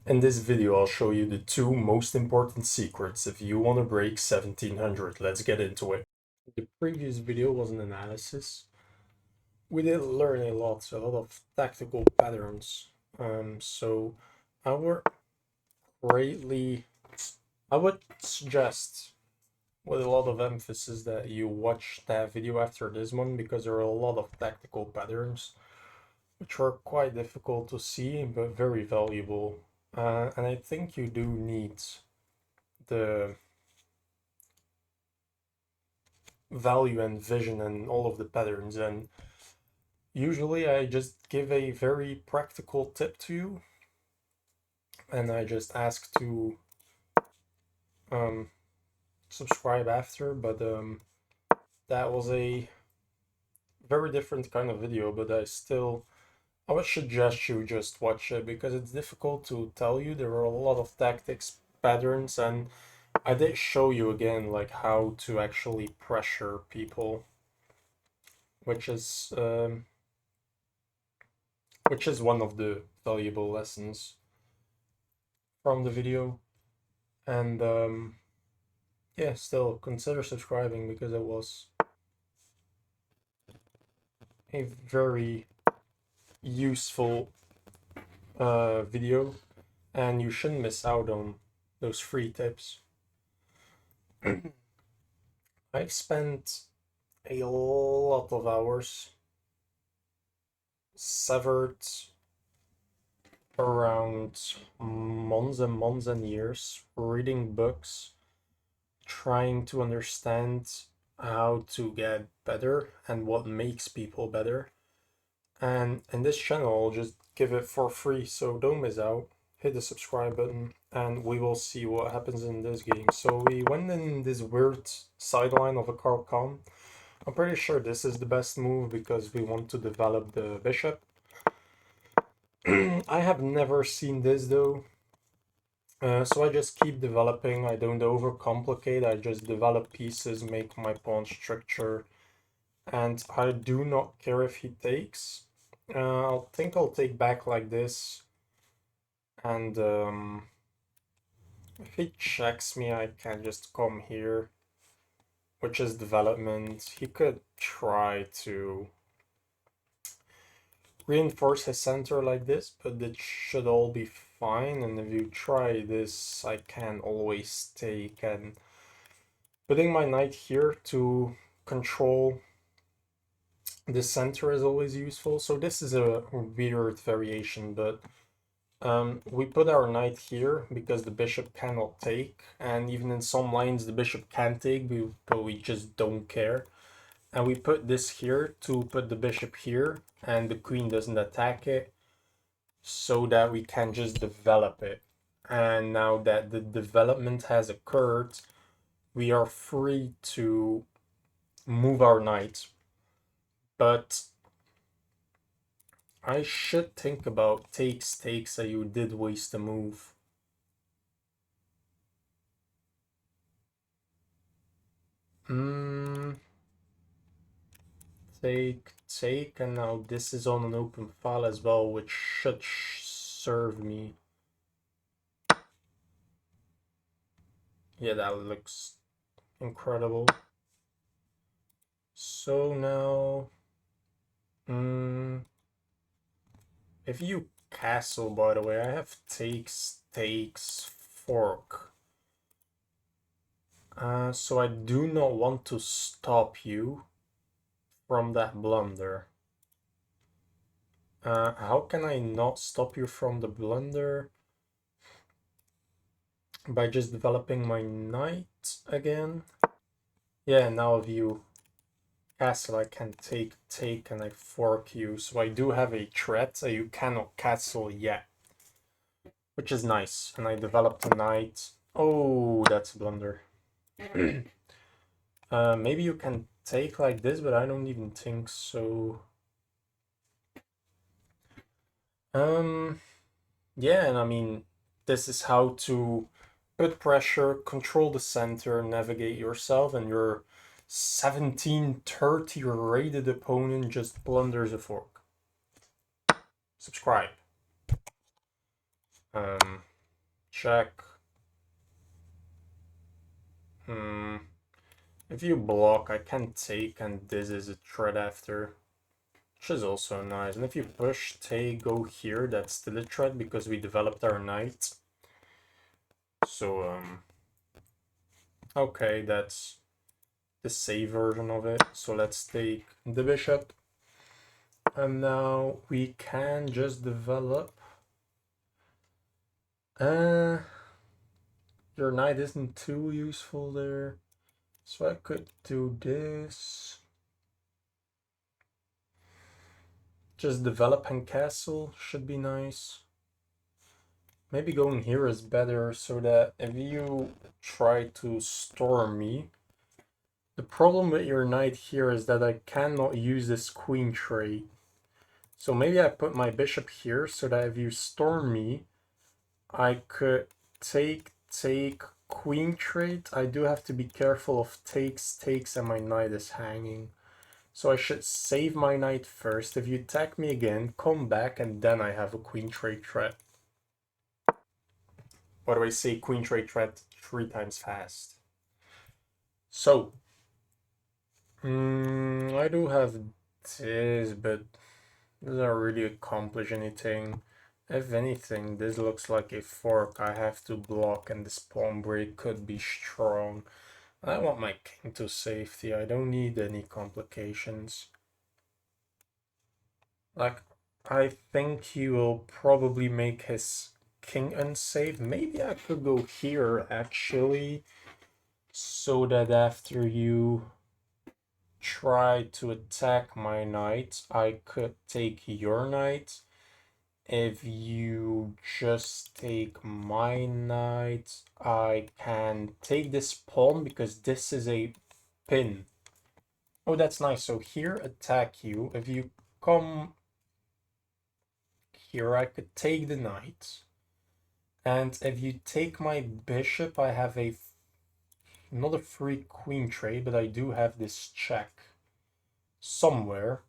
In this video, I'll show you the two most important secrets if you want to break 1700. Let's get into it. The previous video was an analysis. We did learn a lot of tactical patterns. So I would greatly, I would suggest with a lot of emphasis that you watch that video after this one because there are a lot of tactical patterns which are quite difficult to see but very valuable. And I think you do need the value and vision and all of the patterns. And usually I just give a very practical tip to you, and I just ask to um, subscribe after. But that was a very different kind of video, but I would suggest you just watch it because it's difficult to tell you. There are a lot of tactics, patterns, and I did show you again like how to actually pressure people, which is um, which is one of the valuable lessons from the video. And yeah, still consider subscribing because it was a very useful video, and you shouldn't miss out on those free tips. I've spent a lot of hours severed around months and years reading books, trying to understand how to get better and what makes people better. And in this channel, I'll just give it for free, so don't miss out. Hit the subscribe button and we will see what happens in this game. So we went in this weird sideline of a Carl Khan. I'm pretty sure this is the best move because we want to develop the bishop. I have never seen this though. So I just keep developing. I don't overcomplicate. I just develop pieces, make my pawn structure, and I do not care if he takes. I think I'll take back like this, and if he checks me, I can just come here, which is development. He could try to reinforce his center like this, but it should all be fine. And if you try this, I can always take, and putting my knight here to control the center is always useful. So this is a weird variation, but we put our knight here because the bishop cannot take, and even in some lines the bishop can take, but we just don't care. And we put this here to put the bishop here, and the queen doesn't attack it, so that we can just develop it. And now that the development has occurred, we are free to move our knight. But I should think about takes, that you did waste a move. Take, and now this is on an open file as well, which should serve me. Yeah, that looks incredible. So now, if you castle, by the way, I have takes, fork. So I do not want to stop you from that blunder. How can I not stop you from the blunder? By just developing my knight again. Yeah, now if you castle, I can take, and I fork you. So I do have a threat, so you cannot castle yet, which is nice. And I developed a knight. Oh, that's a blunder. Maybe you can take like this, but I don't even think so. Yeah, and I mean, this is how to put pressure, control the center, navigate yourself, and your 1730 rated opponent just blunders a fork. Subscribe. check. If you block, I can take, and this is a threat after, which is also nice. And if you push, take, go here, that's still a threat because we developed our knight. So, okay, that's the save version of it. So let's take the bishop. And now we can just develop. Your knight isn't too useful there. So I could do this. Just develop and castle should be nice. Maybe going here is better so that if you try to storm me, the problem with your knight here is that I cannot use this queen trait. So maybe I put my bishop here so that if you storm me, I could take, queen trait. I do have to be careful of takes, and my knight is hanging. So I should save my knight first. If you attack me again, come back, and then I have a queen trait threat. Why do I say queen trait threat 3 times fast? So, I do have this, but it doesn't really accomplish anything. If anything, this looks like a fork I have to block, and this pawn break could be strong. I want my king to safety. I don't need any complications. Like, I think he will probably make his king unsafe. Maybe I could go here, actually, so that after you try to attack my knight, I could take your knight. If you just take my knight, I can take this pawn because this is a pin. Oh, that's nice. So here, attack you. If you come here, I could take the knight. And if you take my bishop, I have not a free queen trade, but I do have this check somewhere.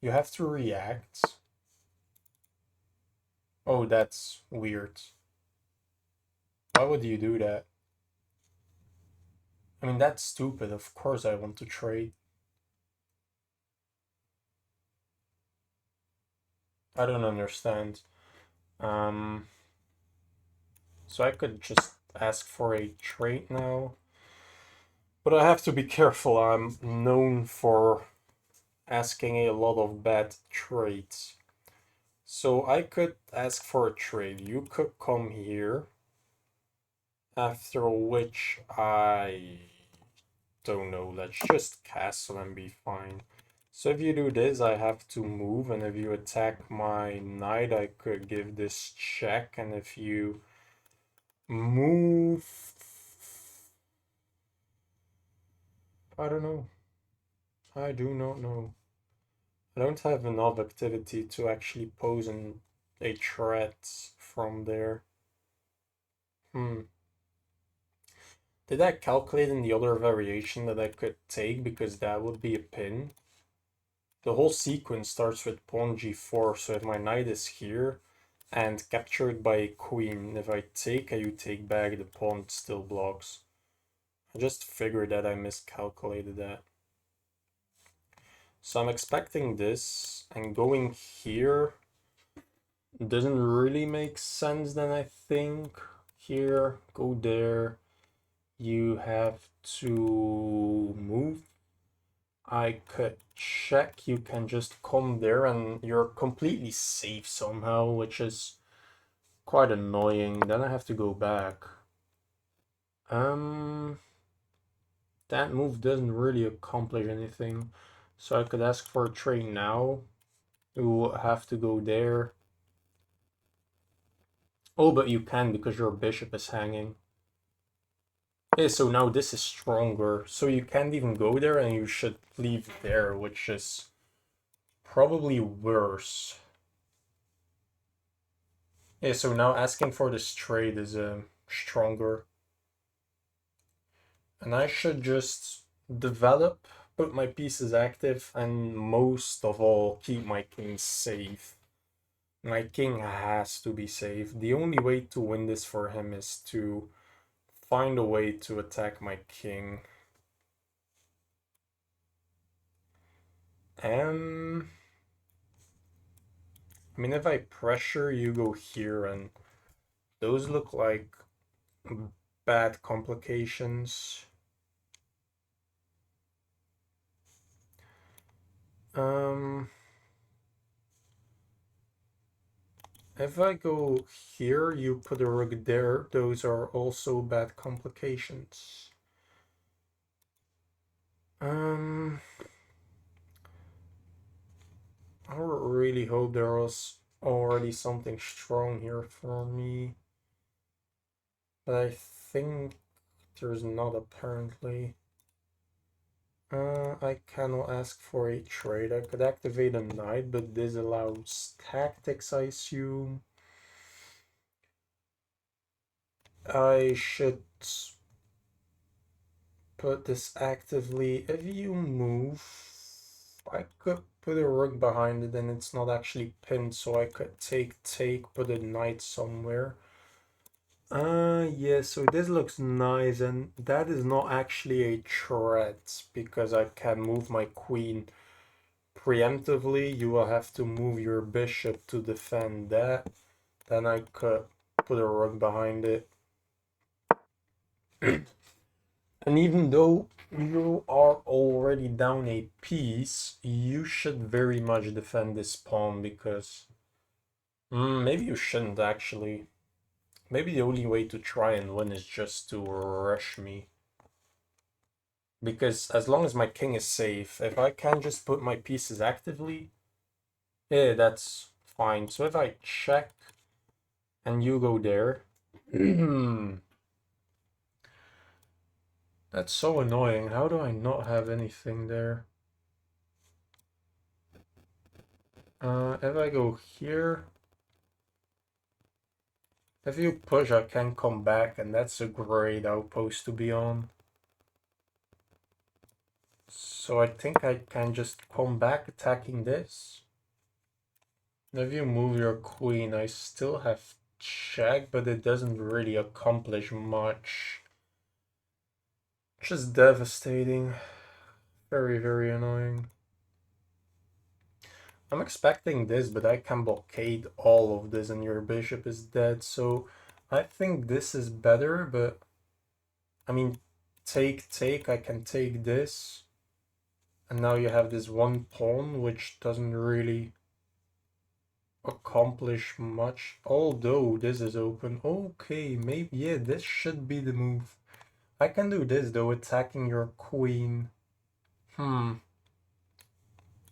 You have to react. Oh, that's weird. Why would you do that? I mean, that's stupid. Of course I want to trade. I don't understand. So I could just ask for a trade now. But I have to be careful. I'm known for asking a lot of bad trades. So I could ask for a trade. You could come here. After which I don't know. Let's just castle and be fine. So if you do this, I have to move, and if you attack my knight, I could give this check, and if you move, I don't know. I do not know. I don't have enough activity to actually pose a threat from there. Did I calculate in the other variation that I could take, because that would be a pin? The whole sequence starts with pawn g4, so if my knight is here and captured by a queen, if I take and you take back, the pawn still blocks. I just figured that I miscalculated that. So I'm expecting this, and going here doesn't really make sense then, I think. Here, go there. You have to move. I could check, you can just come there and you're completely safe somehow, which is quite annoying. Then I have to go back. That move doesn't really accomplish anything. So I could ask for a trade now. You have to go there. Oh, but you can because your bishop is hanging. Okay, so now this is stronger. So you can't even go there and you should leave there, which is probably worse. Yeah, so now asking for this trade is stronger. And I should just develop, put my pieces active, and most of all, keep my king safe. My king has to be safe. The only way to win this for him is to find a way to attack my king. I mean, if I pressure, you go here, and those look like bad complications. If I go here, you put a rook there, those are also bad complications. I really hope there was already something strong here for me. But I think there's not apparently. I cannot ask for a trade. I could activate a knight, but this allows tactics, I assume. I should put this actively. If you move, I could put a rook behind it and it's not actually pinned, so I could take, put a knight somewhere. Yeah, so this looks nice, and that is not actually a threat because I can move my queen preemptively. You will have to move your bishop to defend that. Then I could put a rook behind it. And even though you are already down a piece, you should very much defend this pawn because maybe you shouldn't actually. Maybe the only way to try and win is just to rush me. Because as long as my king is safe, if I can just put my pieces actively, yeah, that's fine. So if I check and you go there, that's so annoying. How do I not have anything there? If I go here, if you push, I can come back, and that's a great outpost to be on. So I think I can just come back attacking this. If you move your queen, I still have check, but it doesn't really accomplish much. Just devastating. Very, very annoying. I'm expecting this, but I can blockade all of this and your bishop is dead, so I think this is better, but I mean, take, I can take this, and now you have this one pawn, which doesn't really accomplish much, although this is open. Okay, maybe, yeah, this should be the move. I can do this, though, attacking your queen.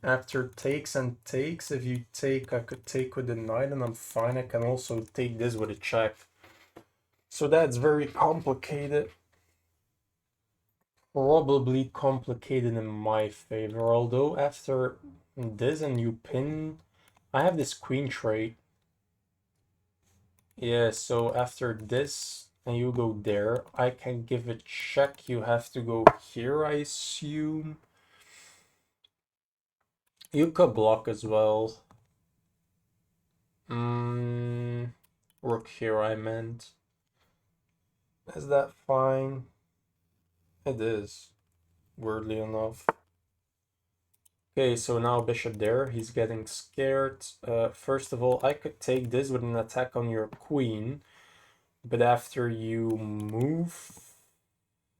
After takes and takes, if you take, I could take with the knight and I'm fine. I can also take this with a check. So that's very complicated. Probably complicated in my favor, although after this and you pin, I have this queen trait. Yeah, so after this and you go there, I can give a check. You have to go here, I assume. You could block as well. Rook here, I meant. Is that fine? It is, weirdly enough. Okay, so now bishop there, he's getting scared. First of all, I could take this with an attack on your queen, but after you move,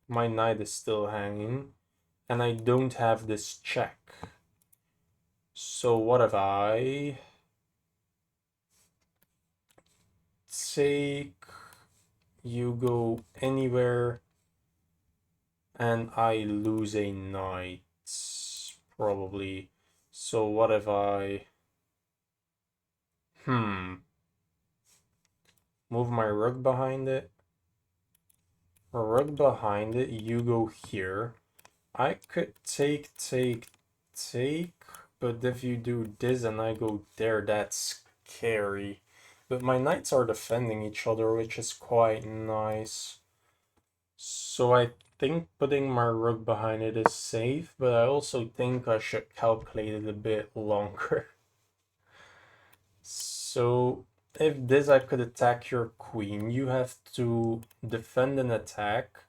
my knight is still hanging, and I don't have this check. So what if I take, you go anywhere, and I lose a knight, probably. So what if I move my rook behind it? Rook behind it, you go here. I could take, but if you do this and I go there, that's scary. But my knights are defending each other, which is quite nice. So I think putting my rook behind it is safe, but I also think I should calculate it a bit longer. So if this I could attack your queen, you have to defend an attack,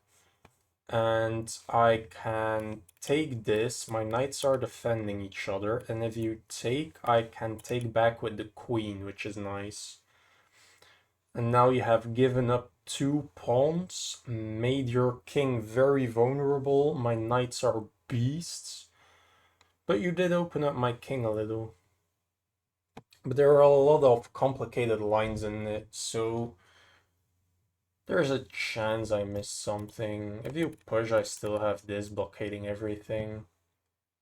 and I can take this. My knights are defending each other, and if you take, I can take back with the queen, which is nice. And now you have given up 2 pawns, made your king very vulnerable. My knights are beasts, but you did open up my king a little. But there are a lot of complicated lines in it, so there's a chance I missed something. If you push, I still have this blockading everything,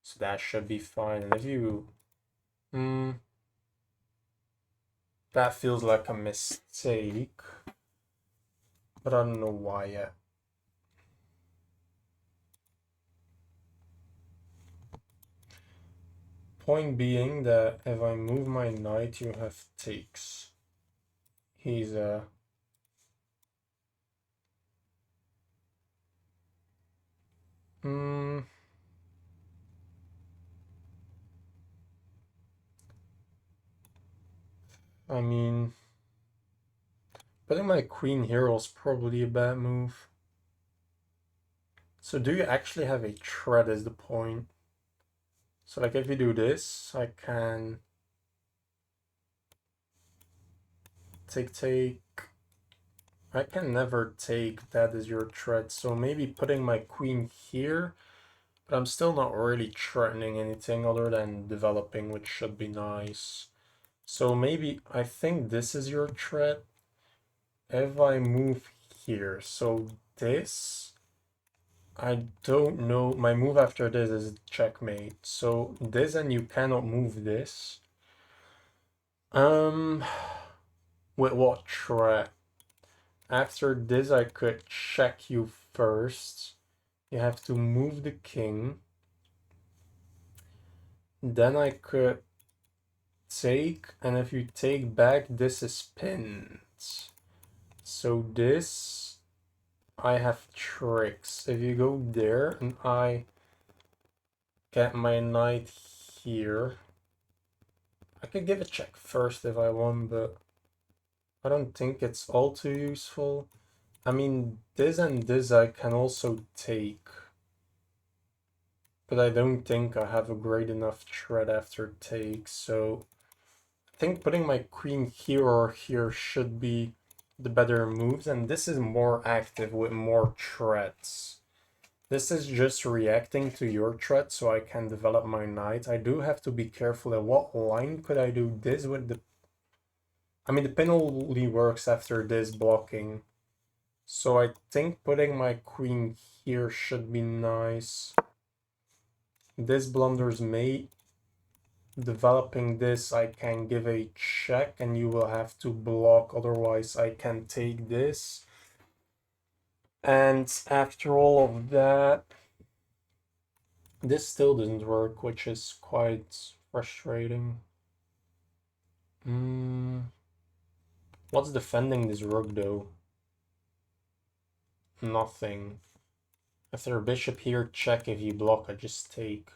so that should be fine. And if you... that feels like a mistake, but I don't know why yet. Point being that if I move my knight, you have takes. He's a... I mean, putting my queen here was probably a bad move. So do you actually have a threat is the point. So like if you do this, I can take. I can never take, that is your threat. So maybe putting my queen here, but I'm still not really threatening anything other than developing, which should be nice. So maybe I think this is your threat. If I move here, so this, I don't know. My move after this is checkmate. So this, and you cannot move this. With what threat? After this, I could check you first. You have to move the king. Then I could take, and if you take back, this is pinned. So this, I have tricks. If you go there and I get my knight here, I could give a check first if I want, but I don't think it's all too useful. I mean, this and this I can also take, but I don't think I have a great enough threat after take, so I think putting my queen here or here should be the better moves, and this is more active with more threats. This is just reacting to your threat so I can develop my knight. I do have to be careful at what line could I do this with the... I mean, the pin only works after this blocking. So I think putting my queen here should be nice. This blunders mate. Developing this, I can give a check and you will have to block, otherwise I can take this. And after all of that, this still doesn't work, which is quite frustrating. What's defending this rook though? Nothing. After a bishop here, check. If you block, I just take.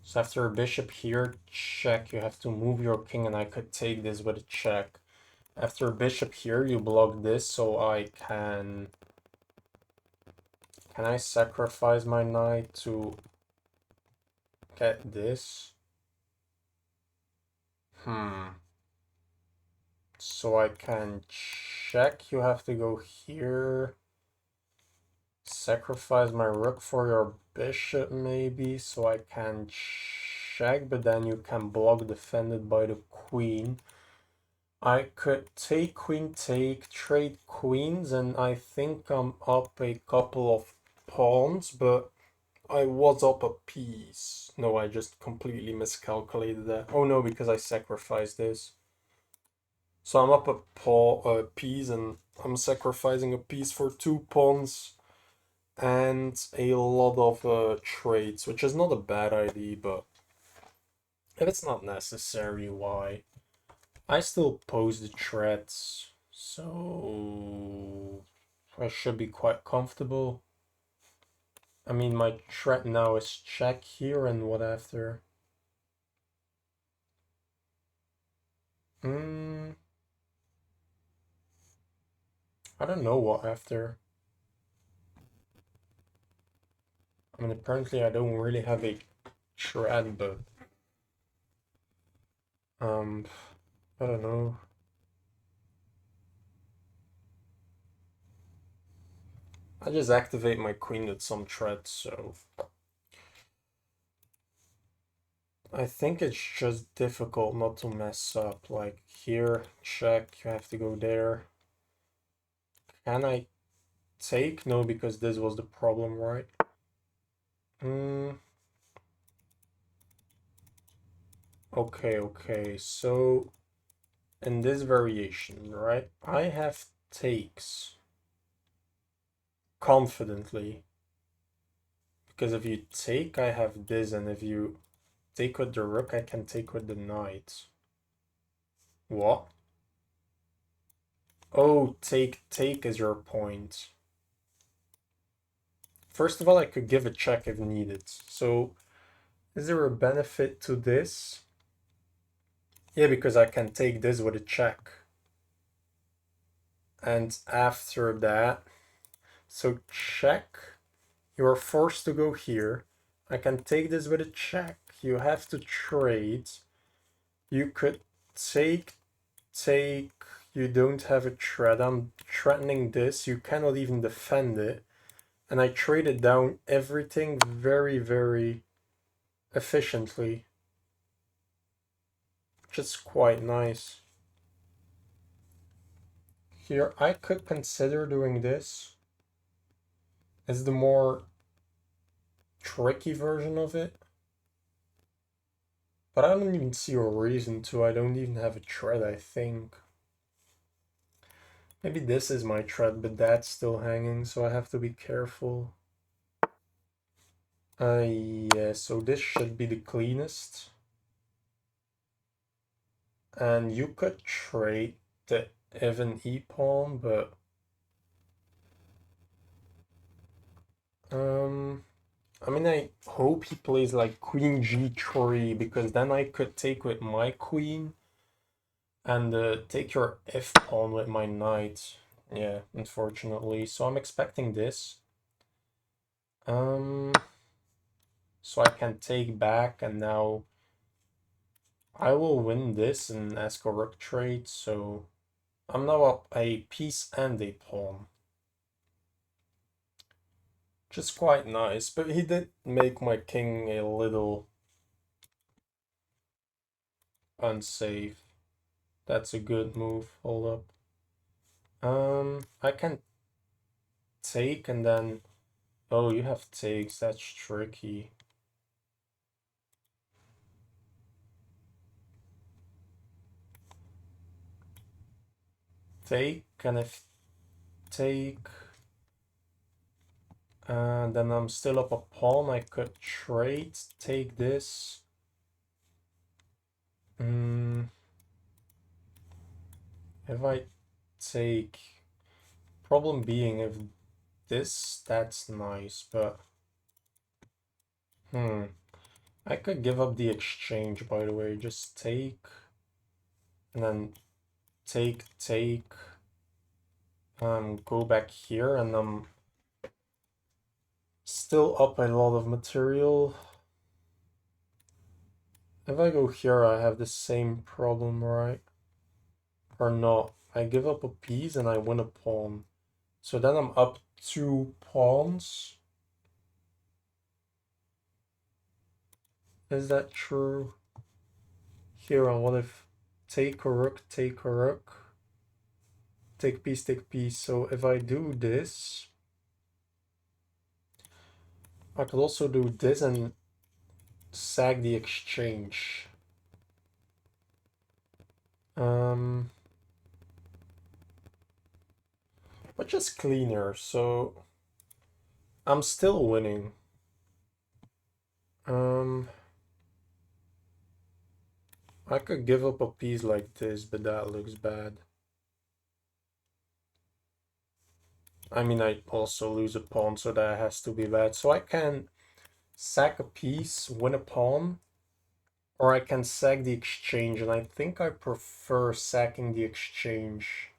So after a bishop here, check. You have to move your king, and I could take this with a check. After a bishop here, you block this, so I can... Can I sacrifice my knight to get this? So I can check. You have to go here. Sacrifice my rook for your bishop, maybe, so I can check, but then you can block defended by the queen. I could take queen take, trade queens, and I think I'm up a couple of pawns, but I was up a piece. No, I just completely miscalculated that. Oh no, because I sacrificed this. So I'm up a piece, and I'm sacrificing a piece for 2 pawns and a lot of trades, which is not a bad idea, but if it's not necessary, why? I still pose the threats, so I should be quite comfortable. I mean, my threat now is check here, and what after? Mm, I don't know what after. I mean, apparently I don't really have a thread, but um, I don't know. I just activate my queen with some thread, so I think it's just difficult not to mess up. Like here, check, you have to go there. Can I take? No, because this was the problem, right? Mm, okay, so in this variation, right, I have takes confidently. Because if you take, I have this, and if you take with the rook, I can take with the knight. What? Oh, take is your point. First of all, I could give a check if needed. So, is there a benefit to this? Yeah, because I can take this with a check. And after that, so check, you're forced to go here. I can take this with a check. You have to trade. You could take, you don't have a threat. I'm threatening this. You cannot even defend it. And I traded down everything very, very efficiently. Which is quite nice. Here, I could consider doing this as the more tricky version of it. But I don't even see a reason to. I don't even have a thread, I think. Maybe this is my thread, but that's still hanging, so I have to be careful. Yeah, so this should be the cleanest. And you could trade the Evan E pawn, but I mean, I hope he plays like queen g3 because then I could take with my queen and take your f pawn with my knight. Yeah, unfortunately. So I'm expecting this. Um, so I can take back, and now I will win this and ask a rook trade. So I'm now up a piece and a pawn. Which is quite nice, but he did make my king a little unsafe. That's a good move. Hold up. I can take and then... Oh, you have takes. That's tricky. Take, and if take... then I'm still up a pawn. I could trade, take this. If I take... Problem being, if this, that's nice, but... I could give up the exchange, by the way. Just take, and then take, go back here, and I'm still up a lot of material. If I go here, I have the same problem, right? Or not. I give up a piece and I win a pawn. So then I'm up 2 pawns. Is that true? Here, and what if take a rook, take a rook, take piece, take piece. So if I do this, I could also do this and sag the exchange. But just cleaner, so I'm still winning. I could give up a piece like this, but that looks bad. I mean, I also lose a pawn, so that has to be bad. So I can sack a piece, win a pawn, Or I can sack the exchange, and I think I prefer sacking the exchange.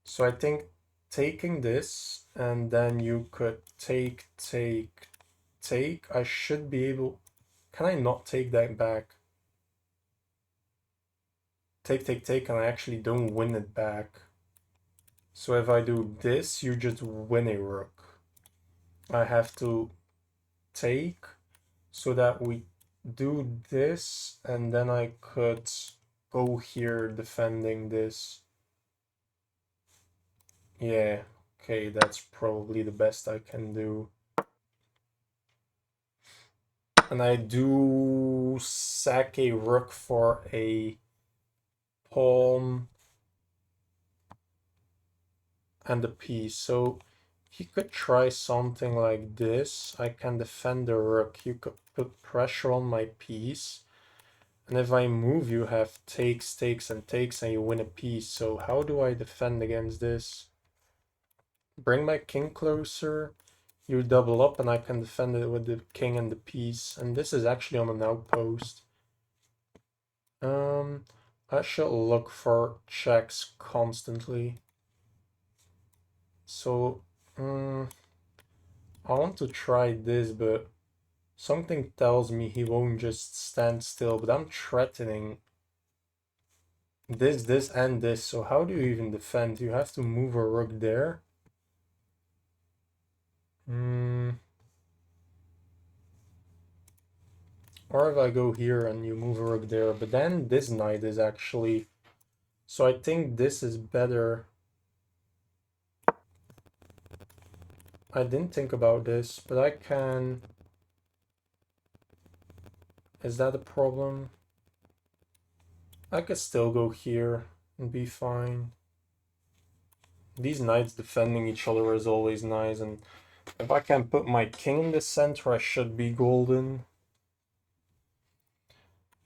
So I think taking this, and then you could take, I should be able... Can I not take that back? Take, and I actually don't win it back. So if I do this, you just win a rook. I have to take so that we do this, and then I could go here defending this. Yeah, okay, that's probably the best I can do. And I do sack a rook for a pawn and a piece. So he could try something like this. I can defend the rook. You could put pressure on my piece. And if I move, you have takes, takes, and takes, and you win a piece. So how do I defend against this? Bring my king closer. You double up, and I can defend it with the king and the piece. And this is actually on an outpost. I should look for checks constantly. So, I want to try this, but something tells me he won't just stand still. But I'm threatening this, and this. So how do you even defend? You have to move a rook there. Or if I go here and you move a rook there, but then this knight is actually... So I think this is better. I didn't think about this, but I can... Is that a problem? I could still go here and be fine. These knights defending each other is always nice, and if I can put my king in the center, I should be golden.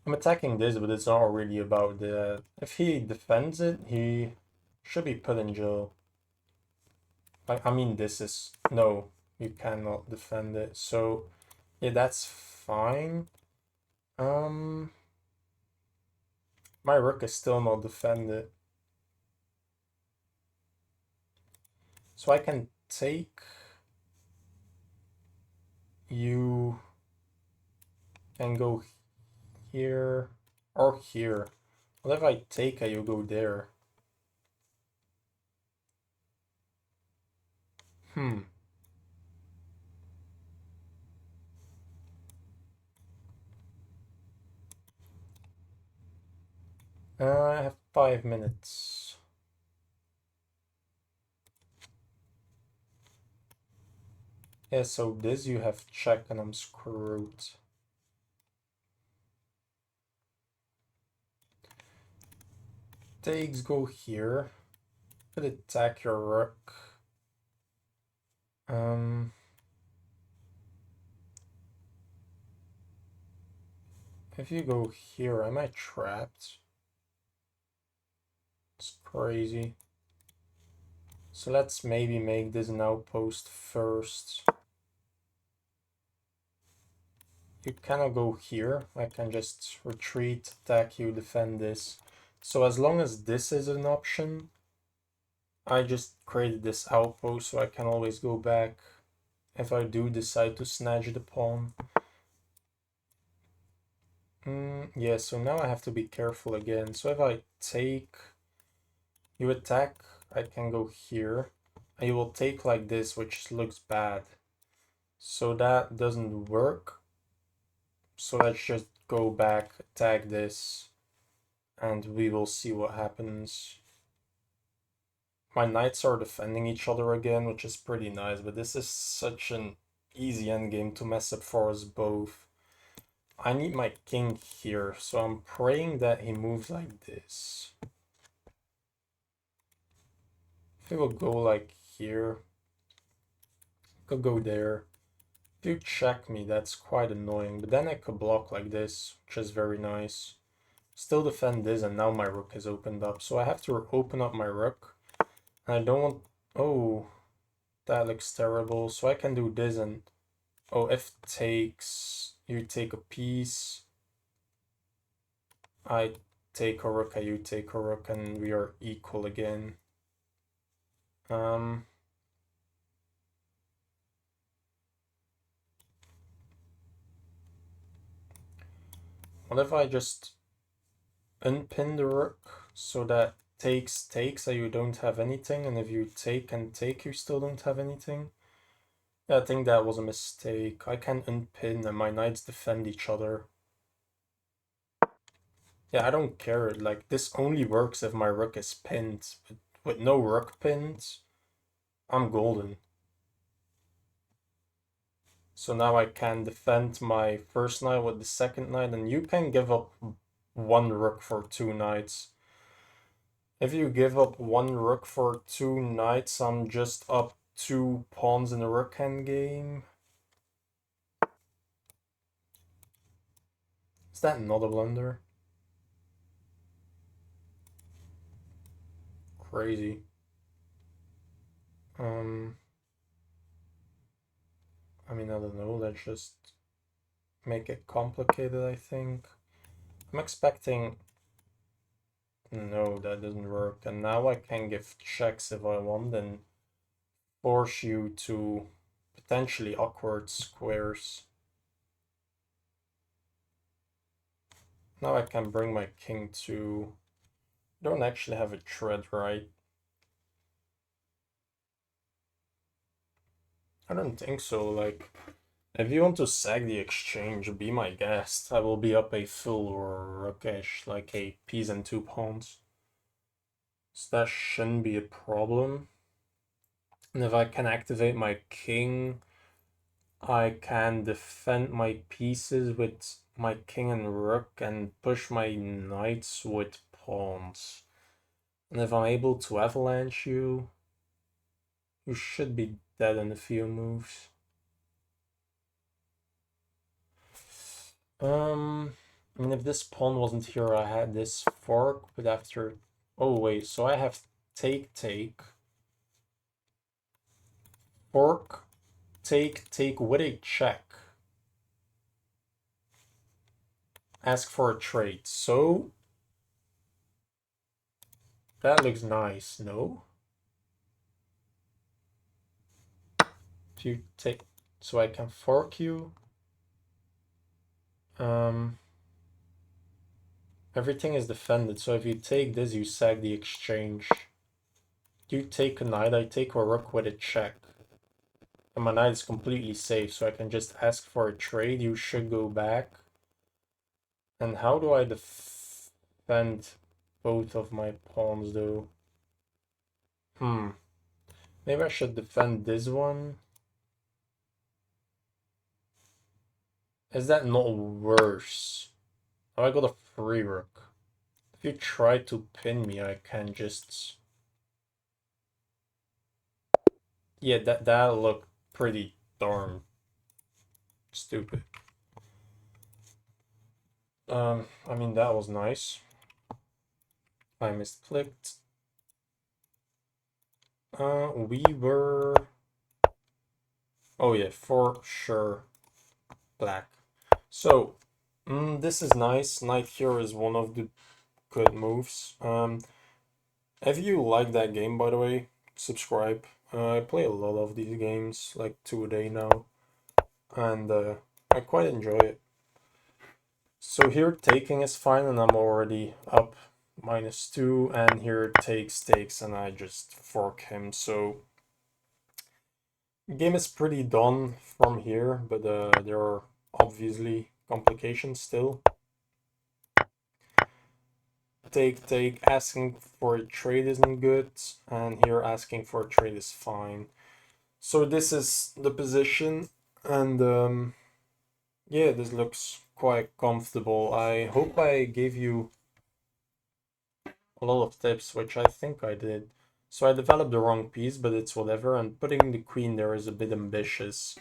I'm attacking this, but it's not really about that. If he defends it, he should be put in jail. I mean, this is... No, you cannot defend it. So, yeah, that's fine. My rook is still not defended. So I can take... You can go here or here. What if I take you go there? I have 5 minutes. Yeah, so this you have check and I'm screwed. Takes go here. Could attack your rook. If you go here, am I trapped? It's crazy. So let's maybe make this an outpost first. You cannot go here. I can just retreat, attack you, defend this. So as long as this is an option, I just created this outpost so I can always go back if I do decide to snatch the pawn. Yeah, so now I have to be careful again. So if I take, you attack, I can go here. And you will take like this, which looks bad. So that doesn't work. So let's just go back, attack this, and we will see what happens. My knights are defending each other again, which is pretty nice, but this is such an easy endgame to mess up for us both. I need my king here, so I'm praying that he moves like this. If he will go like here, could go there. If you check me, that's quite annoying, but then I could block like this, which is very nice. Still defend this, and now my rook is opened up, so I have to open up my rook. And I don't want... Oh, that looks terrible. So I can do this and... Oh, if takes... You take a piece. I take a rook and you take a rook and we are equal again. What if I just unpin the rook so that takes and you don't have anything, and if you take and take you still don't have anything? Yeah, I think that was a mistake. I can unpin and my knights defend each other. Yeah, I don't care. Like, this only works if my rook is pinned. But with no rook pinned, I'm golden. So now I can defend my first knight with the second knight, and you can give up one rook for two knights. If you give up one rook for two knights, I'm just up two pawns in the rook endgame. Is that not a blunder? Crazy. I mean, I don't know, let's just make it complicated, I think. I'm expecting... No, that doesn't work. And now I can give checks if I want and force you to potentially awkward squares. Now I can bring my king to... Don't actually have a thread, right? I don't think so. Like, if you want to sag the exchange, be my guest. I will be up a full rookish, like a piece and two pawns. So that shouldn't be a problem. And if I can activate my king, I can defend my pieces with my king and rook and push my knights with pawns. And if I'm able to avalanche you, you should be dead in a few moves. I mean, if this pawn wasn't here, I had this fork, but after... Oh, wait, so I have take, fork, take with a check. Ask for a trade. So that looks nice, no? If you take... So I can fork you. Everything is defended, so if you take this, you sag the exchange. You take a knight, I take a rook with a check. And my knight is completely safe, so I can just ask for a trade. You should go back. And how do I defend both of my pawns, though? Maybe I should defend this one. Is that not worse? Now I got a free rook. If you try to pin me, I can just... Yeah, that looked pretty darn stupid. I mean, that was nice. I misclicked. We were... Oh yeah, for sure black. So, this is nice. Knight here is one of the good moves. If you like that game, by the way, subscribe. I play a lot of these games, like 2 a day now, and I quite enjoy it. So here taking is fine, and I'm already up -2, and here takes, and I just fork him. So game is pretty done from here, but there are obviously complications still. Take, asking for a trade isn't good, and here asking for a trade is fine. So this is the position, and yeah, this looks quite comfortable. I hope I gave you a lot of tips, which I think I did. So I developed the wrong piece, but it's whatever, and putting the queen there is a bit ambitious.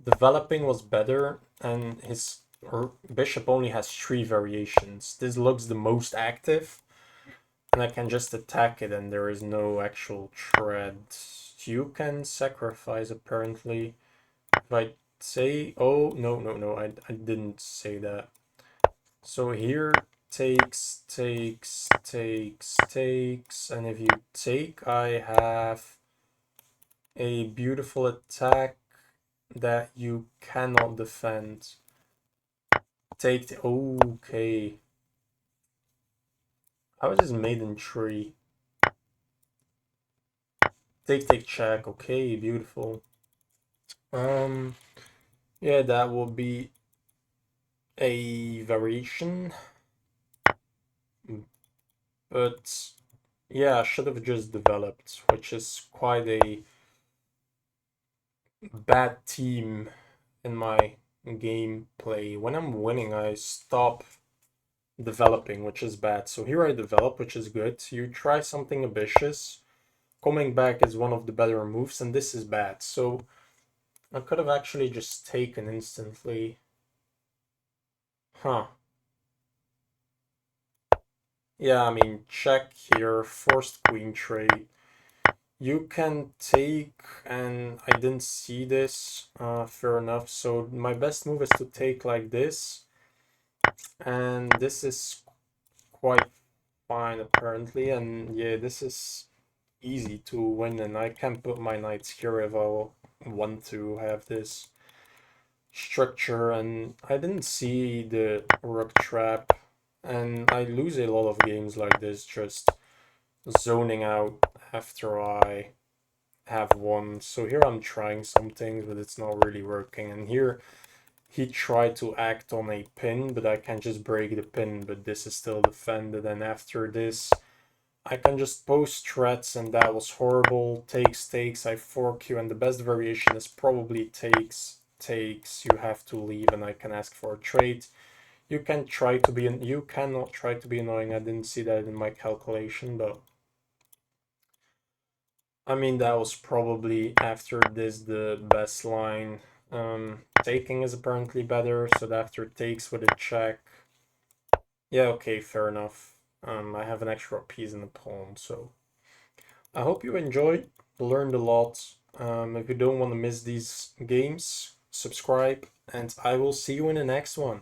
Developing was better, and his bishop only has 3 variations. This looks the most active, and I can just attack it, and there is no actual thread. You can sacrifice, apparently. If I say... Oh, no, I didn't say that. So here, takes, takes, takes, takes, and if you take, I have a beautiful attack that you cannot defend. Take the, okay. How is this maiden tree? Take, take, check, okay, beautiful. Yeah, that will be a variation. But yeah, I should have just developed, which is quite a bad team in my gameplay. When I'm winning, I stop developing, which is bad. So here I develop, which is good. You try something ambitious. Coming back is one of the better moves, and this is bad. So I could have actually just taken instantly. Huh. Yeah, I mean, check here, forced queen trade. You can take, and I didn't see this, fair enough. So my best move is to take like this, and this is quite fine apparently, and yeah, this is easy to win, and I can put my knights here if I want to have this structure, and I didn't see the rook trap, and I lose a lot of games like this just zoning out after I have won. So here I'm trying some things, but it's not really working. And here he tried to act on a pin, but I can just break the pin, but this is still defended. And after this, I can just post threats, and that was horrible. Takes, takes, I fork you, and the best variation is probably takes, takes, you have to leave, and I can ask for a trade. You can try to be, you cannot try to be annoying. I didn't see that in my calculation, but I mean, that was probably after this the best line. Taking is apparently better, so after takes with a check. Yeah, okay, fair enough. I have an extra piece in the pawn, so I hope you enjoyed, learned a lot. If you don't want to miss these games, subscribe, and I will see you in the next one.